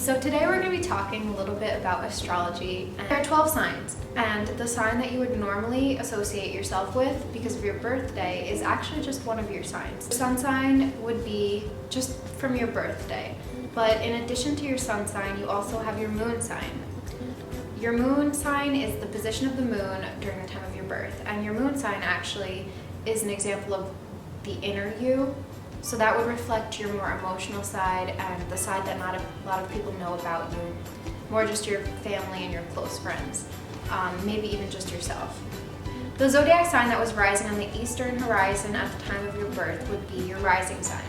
So today we're going to be talking a little bit about astrology. There are 12 signs, and the sign that you would normally associate yourself with because of your birthday is actually just one of your signs. The sun sign would be just from your birthday, but in addition to your sun sign, you also have your moon sign. Your moon sign is the position of the moon during the time of your birth, and your moon sign actually is an example of the inner you. So that would reflect your more emotional side and the side that not a lot of people know about you, more just your family and your close friends, maybe even just yourself. The zodiac sign that was rising on the eastern horizon at the time of your birth would be your rising sign,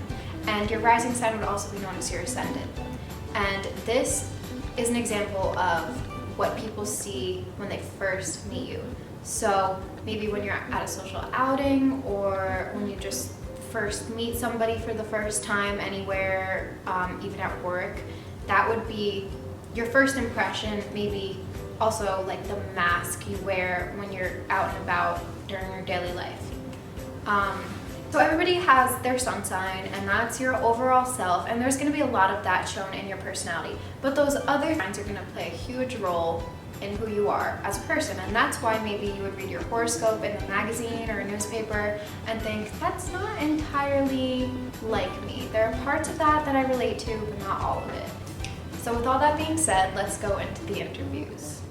and your rising sign would also be known as your ascendant. And this is an example of what people see when they first meet you. So maybe when you're at a social outing, or when you just first meet somebody for the first time anywhere, even at work, that would be your first impression. Maybe also like the mask you wear when you're out and about during your daily life. So everybody has their sun sign, and that's your overall self, and there's going to be a lot of that shown in your personality, but those other signs are going to play a huge role in who you are as a person. And that's why maybe you would read your horoscope in a magazine or a newspaper and think, that's not entirely like me. There are parts of that I relate to, but not all of it. So with all that being said, let's go into the interviews.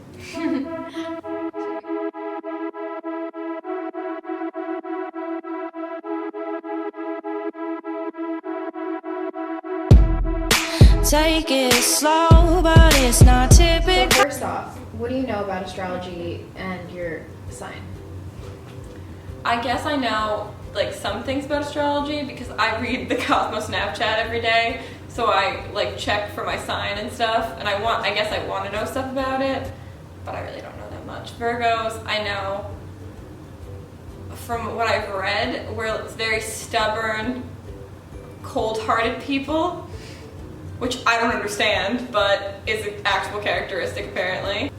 Take it slow, but it's not typical. So first off, what do you know about astrology and your sign? I guess I know like some things about astrology because I read the Cosmos Snapchat every day, so I like check for my sign and stuff, and I guess I want to know stuff about it, but I really don't know that much. Virgos, I know from what I've read, we're very stubborn, cold-hearted people, which I don't understand, but is an actual characteristic apparently.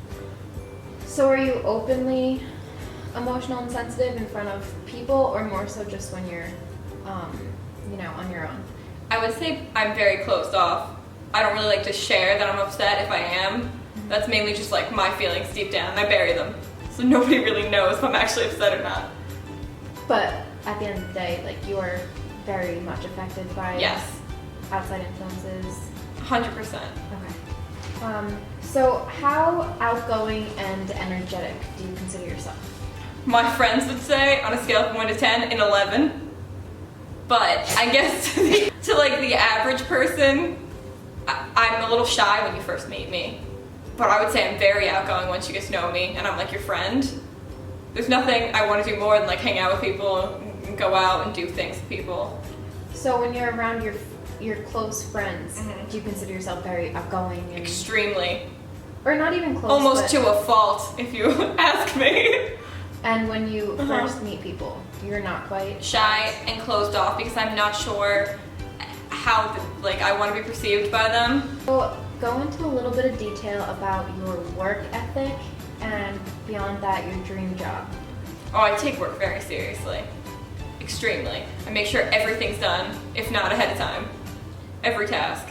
So are you openly emotional and sensitive in front of people, or more so just when you're, on your own? I would say I'm very closed off. I don't really like to share that I'm upset if I am. That's mainly just like my feelings deep down. I bury them. So nobody really knows if I'm actually upset or not. But at the end of the day, like, you are very much affected by outside influences. 100%. Okay. So how outgoing and energetic do you consider yourself? My friends would say on a scale of 1 to 10, an 11. But I guess to like the average person, I'm a little shy when you first meet me. But I would say I'm very outgoing once you get to know me, and I'm like your friend. There's nothing I want to do more than like hang out with people and go out and do things with people. So when you're around your close friends, do you consider yourself very outgoing? And extremely. Or not even close. Almost to a fault, if you ask me. And when you first meet people, you're not quite shy and closed off because I'm not sure how I want to be perceived by them. So go into a little bit of detail about your work ethic, and beyond that, your dream job. Oh, I take work very seriously. Extremely. I make sure everything's done, if not ahead of time. Every task.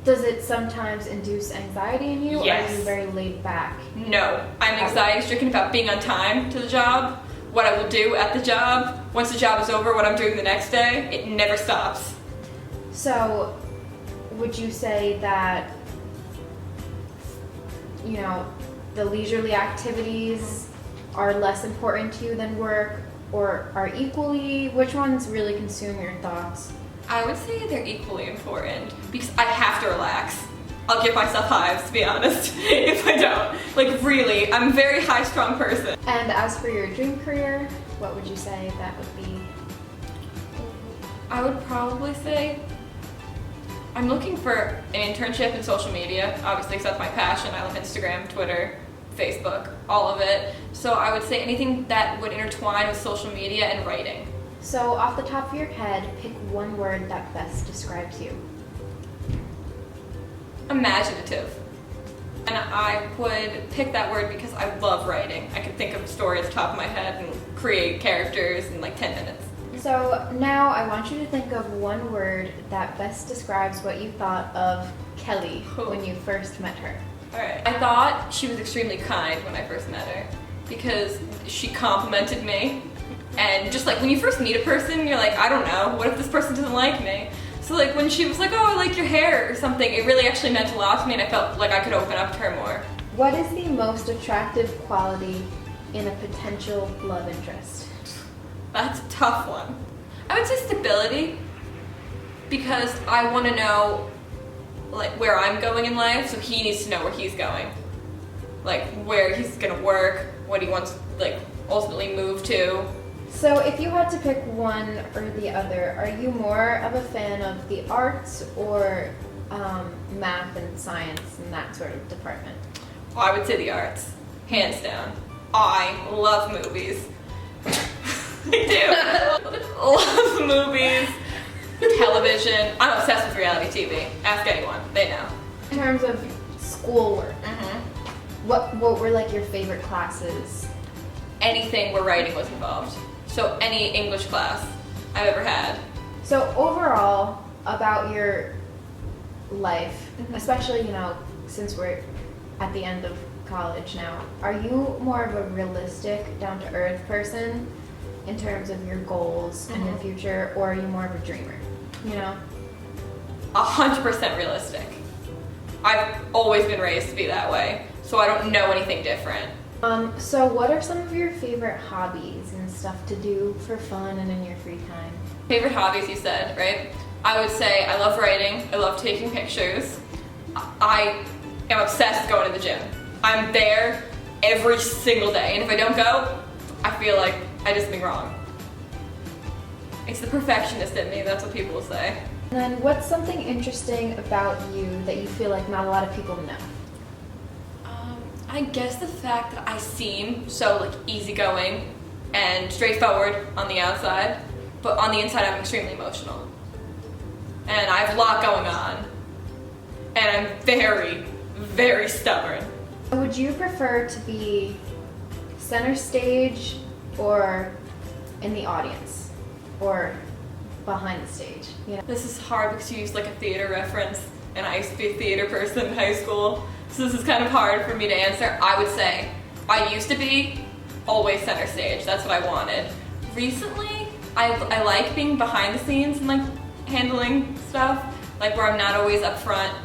Does it sometimes induce anxiety in you? Yes. Or are you very laid back? No. I'm anxiety-stricken about being on time to the job, what I will do at the job, once the job is over, what I'm doing the next day. It never stops. So, would you say that, the leisurely activities are less important to you than work, or are equally? Which ones really consume your thoughts? I would say they're equally important because I have to relax. I'll give myself hives, to be honest, if I don't. Like, really, I'm a very high-strung person. And as for your dream career, what would you say that would be? I would probably say I'm looking for an internship in social media, obviously, because that's my passion. I love Instagram, Twitter, Facebook, all of it. So I would say anything that would intertwine with social media and writing. So off the top of your head, pick one word that best describes you. Imaginative. And I would pick that word because I love writing. I could think of a story at the top of my head and create characters in like 10 minutes. So now I want you to think of one word that best describes what you thought of Kelly when you first met her? Alright. I thought she was extremely kind when I first met her because she complimented me. And just like when you first meet a person, you're like, I don't know, what if this person doesn't like me? So like when she was like, oh, I like your hair or something, it really actually meant a lot to me and I felt like I could open up to her more. What is the most attractive quality in a potential love interest? That's a tough one. I would say stability because I want to know like where I'm going in life, so he needs to know where he's going. Like where he's gonna work, what he wants like ultimately move to. So if you had to pick one or the other, are you more of a fan of the arts or math and science and that sort of department? Well, I would say the arts, hands down. I love movies. I do. Love movies, television. I'm obsessed with reality TV. Ask anyone, they know. In terms of schoolwork, what were like your favorite classes? Anything where writing was involved. So any English class I've ever had. So overall, about your life, especially, since we're at the end of college now, are you more of a realistic, down-to-earth person in terms of your goals and your future, or are you more of a dreamer, 100% realistic. I've always been raised to be that way, so I don't know anything different. So what are some of your favorite hobbies and stuff to do for fun and in your free time? Favorite hobbies, you said, right? I would say I love writing, I love taking pictures. I am obsessed with going to the gym. I'm there every single day, and if I don't go, I feel like I did something wrong. It's the perfectionist in me, that's what people will say. And then what's something interesting about you that you feel like not a lot of people know? I guess the fact that I seem so like easygoing and straightforward on the outside, but on the inside I'm extremely emotional. And I have a lot going on. And I'm very, very stubborn. Would you prefer to be center stage or in the audience or behind the stage? This is hard because you used like a theater reference, and I used to be a theater person in high school. So this is kind of hard for me to answer. I would say I used to be always center stage. That's what I wanted. Recently, I like being behind the scenes and like handling stuff, like where I'm not always up front.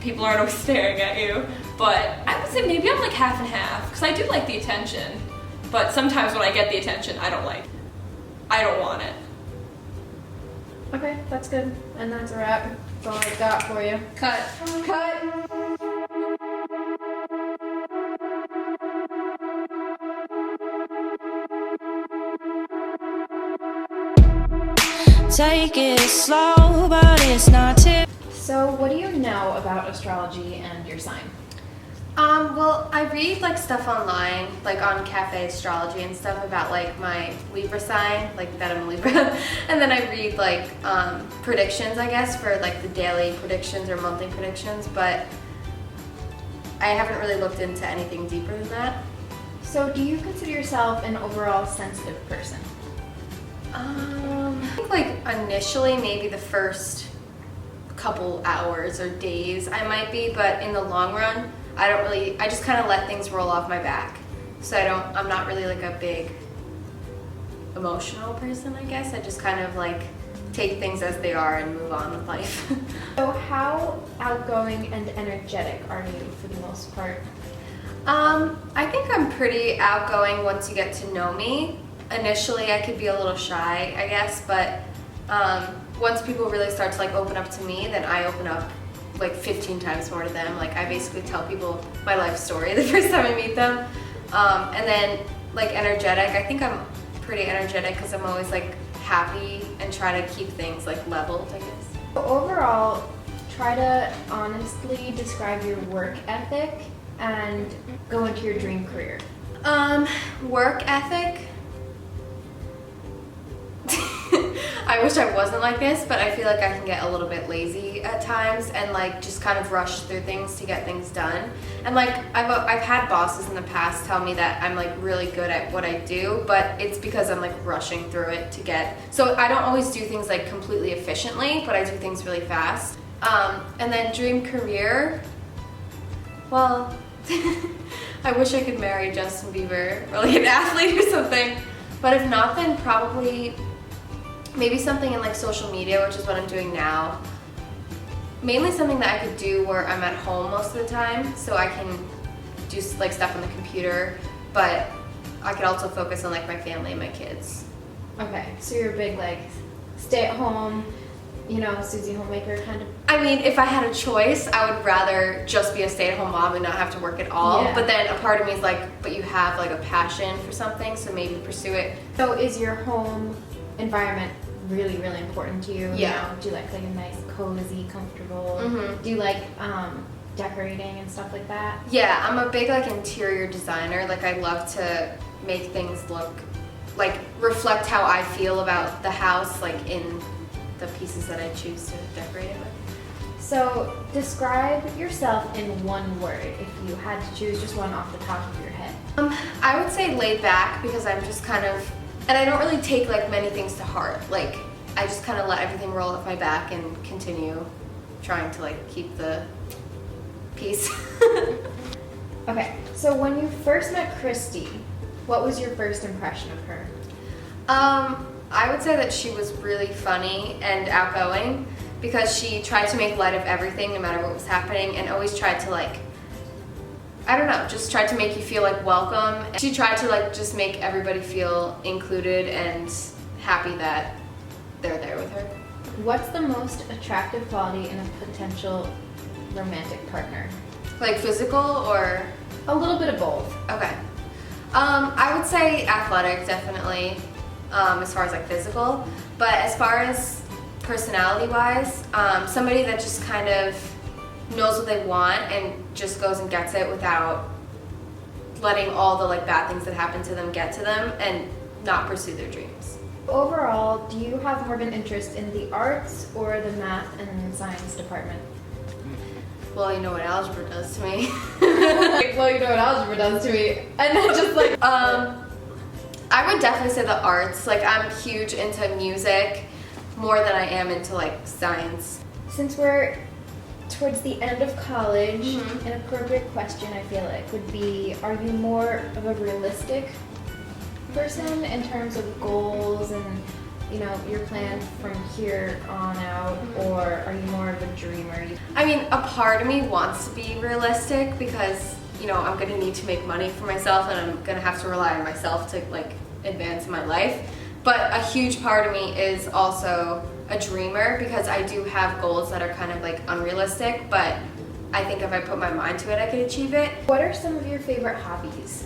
People aren't always staring at you. But I would say maybe I'm like half and half because I do like the attention. But sometimes when I get the attention, I don't like it. I don't want it. Okay, that's good. And that's a wrap. That's all I've got for you. Cut. Cut! Take it slow, but it's not too. So what do you know about astrology and your sign? Well, I read like stuff online, like on Cafe Astrology and stuff about like my Libra sign, like that I'm a Libra, and then I read like predictions, I guess, for like the daily predictions or monthly predictions, but I haven't really looked into anything deeper than that. So do you consider yourself an overall sensitive person? I think like initially maybe the first couple hours or days I might be, but in the long run, I just kind of let things roll off my back. So I'm not really like a big emotional person, I guess. I just kind of like take things as they are and move on with life. So how outgoing and energetic are you for the most part? I think I'm pretty outgoing once you get to know me. Initially, I could be a little shy, I guess, but once people really start to like open up to me, then I open up like 15 times more to them. Like I basically tell people my life story the first time I meet them. And then like energetic, I think I'm pretty energetic because I'm always like happy and try to keep things like leveled, I guess. So overall, try to honestly describe your work ethic and go into your dream career. Work ethic. I wish I wasn't like this, but I feel like I can get a little bit lazy at times and like just kind of rush through things to get things done. And like I've had bosses in the past tell me that I'm like really good at what I do, but it's because I'm like rushing through it to get. So I don't always do things like completely efficiently, but I do things really fast. And then dream career, well, I wish I could marry Justin Bieber or like an athlete or something. But if not, then probably maybe something in like social media, which is what I'm doing now. Mainly something that I could do where I'm at home most of the time, so I can do like stuff on the computer, but I could also focus on like my family and my kids. Okay, so you're a big like stay at home, you know, Susie homemaker kind of. I mean, if I had a choice, I would rather just be a stay-at-home mom and not have to work at all. Yeah. But then a part of me is like, but you have like a passion for something, so maybe pursue it. So is your home environment really, really important to you? Yeah. You know, do you like a nice, cozy, comfortable? Mhm. Do you like decorating and stuff like that? Yeah, I'm a big like interior designer. Like I love to make things look like reflect how I feel about the house, like in the pieces that I choose to decorate it with. So describe yourself in one word if you had to choose just one off the top of your head. I would say laid back, because I'm just kind of, and I don't really take like many things to heart. Like I just kind of let everything roll off my back and continue trying to like keep the peace. Okay, so when you first met Christy, what was your first impression of her? I would say that she was really funny and outgoing, because she tried to make light of everything no matter what was happening, and always tried to like, I don't know, just tried to make you feel like welcome. She tried to like just make everybody feel included and happy that they're there with her. What's the most attractive quality in a potential romantic partner? Like physical or? A little bit of both. Okay. I would say athletic, definitely, as far as like physical. But as far as personality-wise, somebody that just kind of knows what they want and just goes and gets it without letting all the like bad things that happen to them get to them and not pursue their dreams. Overall, do you have more of an interest in the arts or the math and science department? Well, you know what algebra does to me. Well, you know what algebra does to me. And then just like, I would definitely say the arts. Like I'm huge into music more than I am into like science. since we're towards the end of college, Mhm. an appropriate question I feel like would be, are you more of a realistic person in terms of goals and, you know, your plan from here on out, or are you more of a dreamer? I mean, a part of me wants to be realistic because, you know, I'm gonna need to make money for myself and I'm gonna have to rely on myself to like advance in my life. But a huge part of me is also a dreamer because I do have goals that are kind of like unrealistic, but I think if I put my mind to it, I could achieve it. What are some of your favorite hobbies?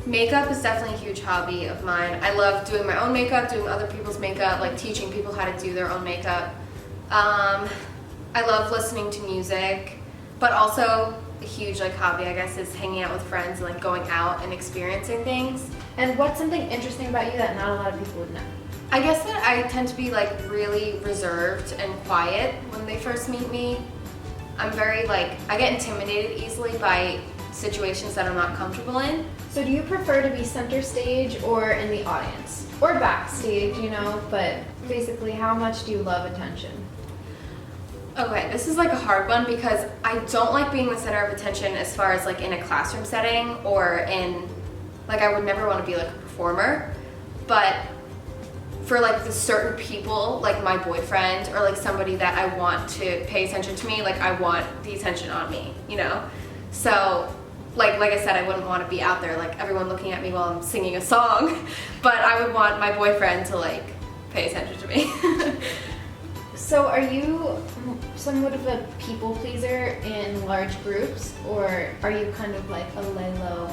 Makeup is definitely a huge hobby of mine. I love doing my own makeup, doing other people's makeup, like teaching people how to do their own makeup. I love listening to music, but also a huge like hobby, I guess, is hanging out with friends and like going out and experiencing things. And what's something interesting about you that not a lot of people would know? I guess that I tend to be like really reserved and quiet when they first meet me. I'm very like, I get intimidated easily by situations that I'm not comfortable in. So do you prefer to be center stage or in the audience? Or backstage, you know, but basically how much do you love attention? Okay, this is like a hard one because I don't like being the center of attention as far as like in a classroom setting or in, like I would never want to be like a performer, but for like the certain people, like my boyfriend or like somebody that I want to pay attention to me, like I want the attention on me, you know? So like I said, I wouldn't want to be out there like everyone looking at me while I'm singing a song, but I would want my boyfriend to like pay attention to me. So are you somewhat of a people pleaser in large groups, or are you kind of like a lay low,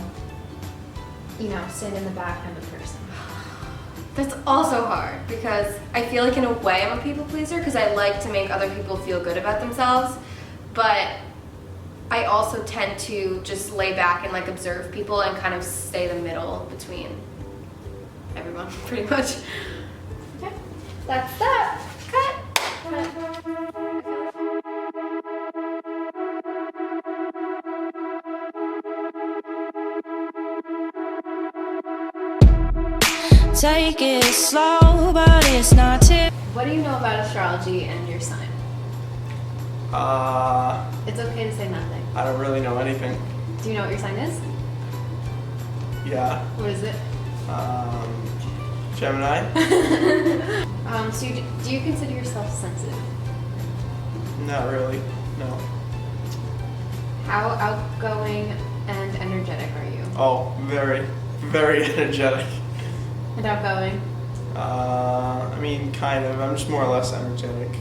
you know, stand in the back kind of person? That's also hard because I feel like in a way I'm a people pleaser because I like to make other people feel good about themselves, but I also tend to just lay back and like observe people and kind of stay the middle between everyone, pretty much. Okay, that's that. Cut. Take it slow, but it's not too. What do you know about astrology and your sign? It's okay to say nothing. I don't really know anything. Do you know what your sign is? Yeah. What is it? Gemini? So do you consider yourself sensitive? Not really, no. How outgoing and energetic are you? Oh, very, very energetic. And outgoing? I mean, kind of. I'm just more or less energetic.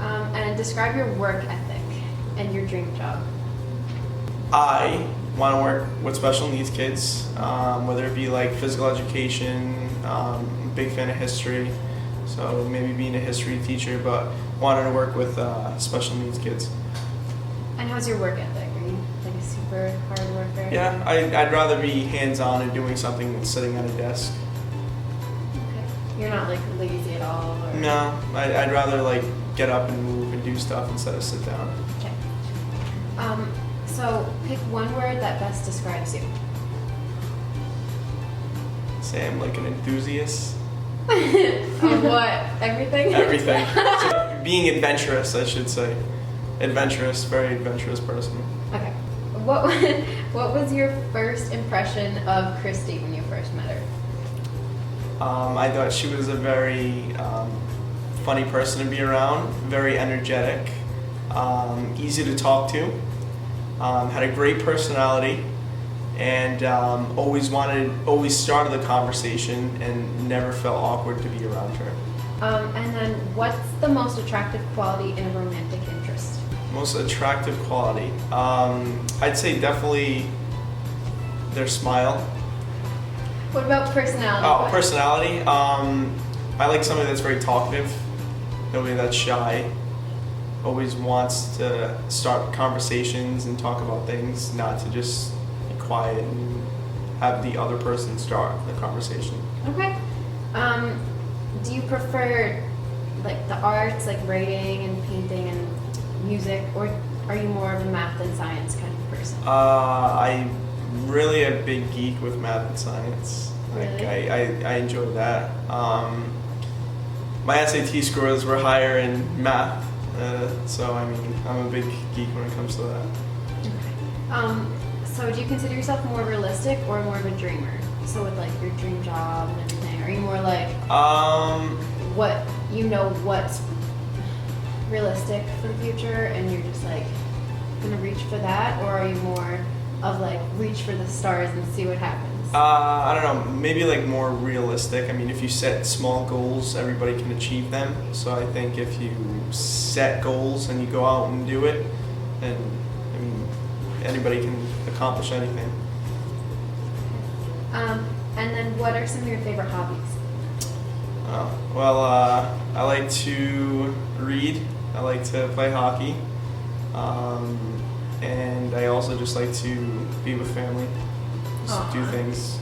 And describe your work ethic and your dream job. I want to work with special needs kids, whether it be like physical education. I'm a big fan of history, so maybe being a history teacher, but wanted to work with special needs kids. And how's your work ethic? Are you like a super hard worker? Yeah, I'd rather be hands-on and doing something than sitting at a desk. Okay. You're not like lazy at all? Or... No, I'd rather like get up and move and do stuff instead of sit down. Okay. So pick one word that best describes you. Say I'm like an enthusiast. Of what? Everything? Everything. So, being adventurous, I should say. Adventurous, very adventurous person. Okay. What was your first impression of Christy when you first met her? I thought she was a very funny person to be around, very energetic, easy to talk to, had a great personality, and always started the conversation and never felt awkward to be around her. And then what's the most attractive quality in a romantic interest? Most attractive quality? I'd say definitely their smile. What about personality? Oh, personality. I like somebody that's very talkative, nobody that's shy, always wants to start conversations and talk about things, not to just be quiet and have the other person start the conversation. Okay. Do you prefer like the arts, like writing and painting and music, or are you more of a math and science kind of person? I'm really a big geek with math and science. Like Really? I enjoy that. My SAT scores were higher in math, so I mean I'm a big geek when it comes to that. Okay. So do you consider yourself more realistic or more of a dreamer? So with like your dream job and everything, are you more like what's realistic for the future and you're just like gonna reach for that, or are you more of like reach for the stars and see what happens? I don't know, maybe like more realistic. I mean, if you set small goals, everybody can achieve them. So I think if you set goals and you go out and do it, then I mean, anybody can accomplish anything. And then what are some of your favorite hobbies? Well, I like to read. I like to play hockey. And I also just like to be with family. Just do things.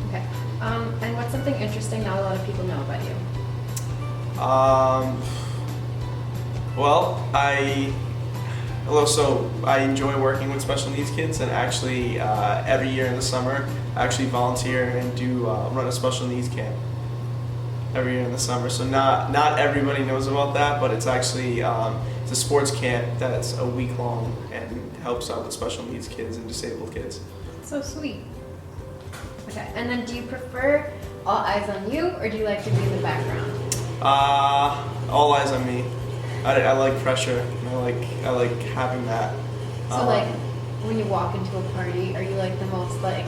Okay. And what's something interesting not a lot of people know about you? Well, so I enjoy working with special needs kids, and actually every year in the summer I actually volunteer and do run a special needs camp every year in the summer. So not everybody knows about that, but it's actually it's a sports camp that's a week long and helps out with special needs kids and disabled kids. So sweet. Okay. And then do you prefer all eyes on you, or do you like to be in the background? All eyes on me. I like pressure. I like having that. So like when you walk into a party, are you like the most like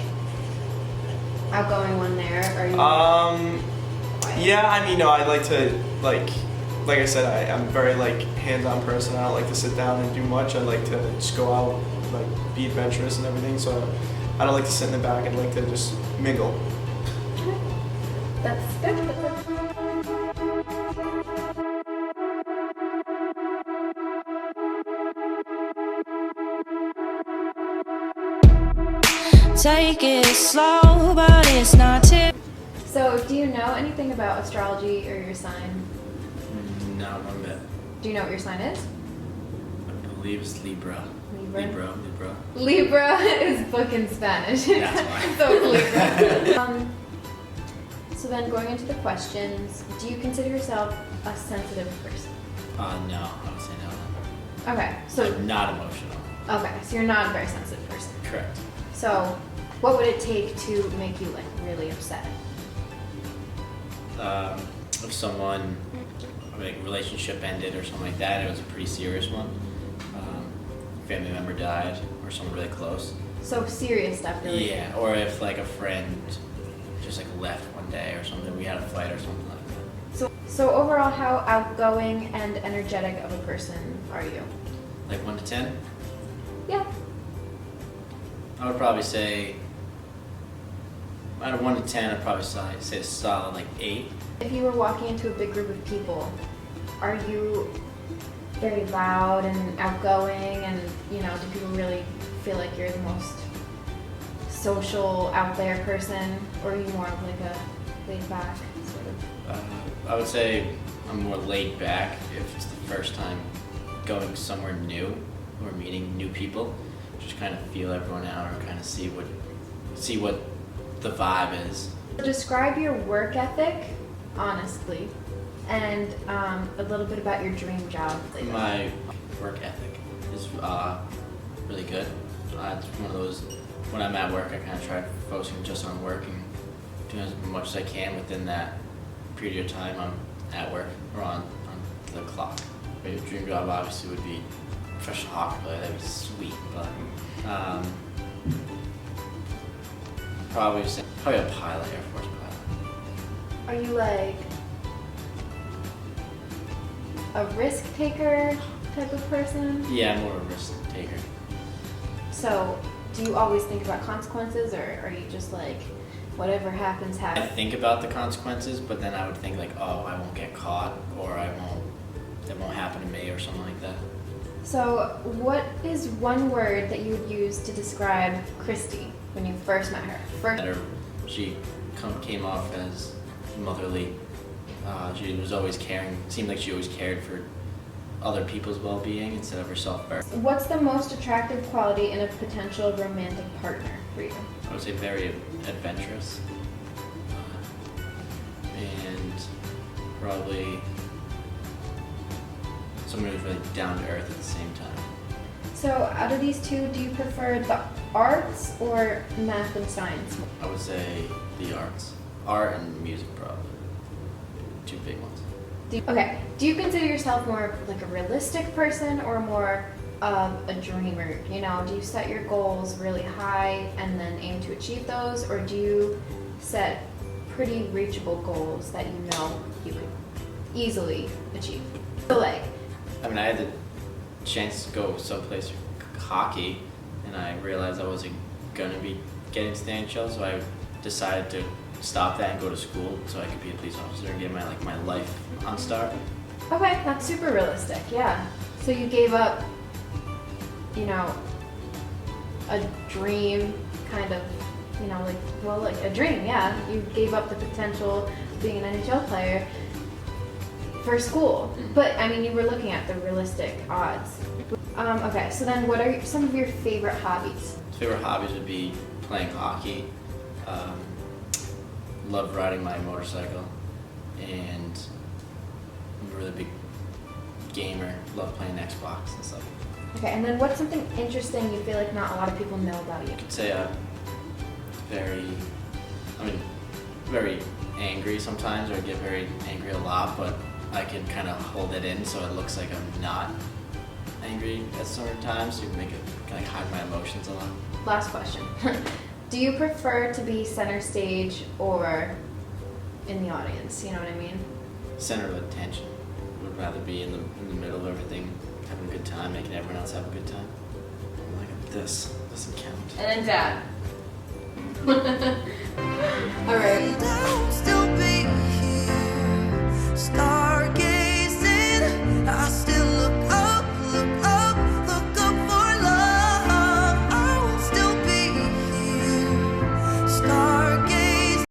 outgoing one there? Or are you quiet? Yeah, I mean, no, I like to like I said, I'm very like hands-on person. I don't like to sit down and do much. I like to just go out, like be adventurous and everything. So I don't like to sit in the back. I'd like to just mingle. That's good. Take it slow, but it's not too. So do you know anything about astrology or your sign? No, one bit. Do you know what your sign is? I believe it's Libra. Libra? Libra. Libra is book in Spanish. That's why. So it's Libra. So then going into the questions, do you consider yourself a sensitive person? No, I would say no. Okay, So so not emotional. okay, so you're not a very sensitive person. Correct. So, what would it take to make you like really upset? If someone, like, relationship ended or something like that, it was a pretty serious one. Family member died or someone really close. So serious stuff, really. Yeah, or if like a friend just like left one day or something, we had a fight or something like that. So overall, how outgoing and energetic of a person are you? Like 1 to 10, Yeah. I would probably say, out of 1 to 10, I'd probably say a solid like 8. If you were walking into a big group of people, are you very loud and outgoing, and do people really feel like you're the most social, out there person, or are you more of like a laid back sort of? I would say I'm more laid back if it's the first time going somewhere new or meeting new people. Just kind of feel everyone out or kind of see what the vibe is. Describe your work ethic, honestly, and a little bit about your dream job. My work ethic is really good. It's one of those, when I'm at work, I kind of try focusing just on work and doing as much as I can within that period of time I'm at work or on the clock. My dream job obviously would be professional hockey player. That'd be sweet, but probably a pilot, Air Force pilot. Are you like a risk taker type of person? Yeah, I'm more of a risk taker. So, do you always think about consequences, or are you just like, whatever happens, I happens? think about the consequences, but then I would think like, oh, I won't get caught, or that won't happen to me, or something like that. So, what is one word that you would use to describe Christy when you first met her? She came off as motherly. She was always caring. Seemed like she always cared for other people's well-being instead of herself first. What's the most attractive quality in a potential romantic partner for you? I would say very adventurous, and probably someone who's really down to earth at the same time. So, out of these two, do you prefer the arts or math and science? I would say the arts, art and music, probably two big ones. Do you consider yourself more like a realistic person or more of a dreamer? Do you set your goals really high and then aim to achieve those, or do you set pretty reachable goals that you could easily achieve? So I had the chance to go someplace for hockey, and I realized I wasn't gonna be getting to the NHL, so I decided to stop that and go to school so I could be a police officer and get my life on start. Okay, that's super realistic, yeah. So you gave up, a dream, kind of, like a dream, yeah. You gave up the potential of being an NHL player for school. But, you were looking at the realistic odds. Okay, so then what are some of your favorite hobbies? Favorite hobbies would be playing hockey, love riding my motorcycle, and I'm a really big gamer, love playing Xbox and stuff. Okay, and then what's something interesting you feel like not a lot of people know about you? I could say I'm very angry sometimes, or I get very angry a lot, but I can kind of hold it in so it looks like I'm not angry at certain times to make it kind of hide my emotions a lot. Last question. Do you prefer to be center stage or in the audience? You know what I mean? Center of attention. Would rather be in the middle of everything, having a good time, making everyone else have a good time. Like this doesn't count. And then dad. All right.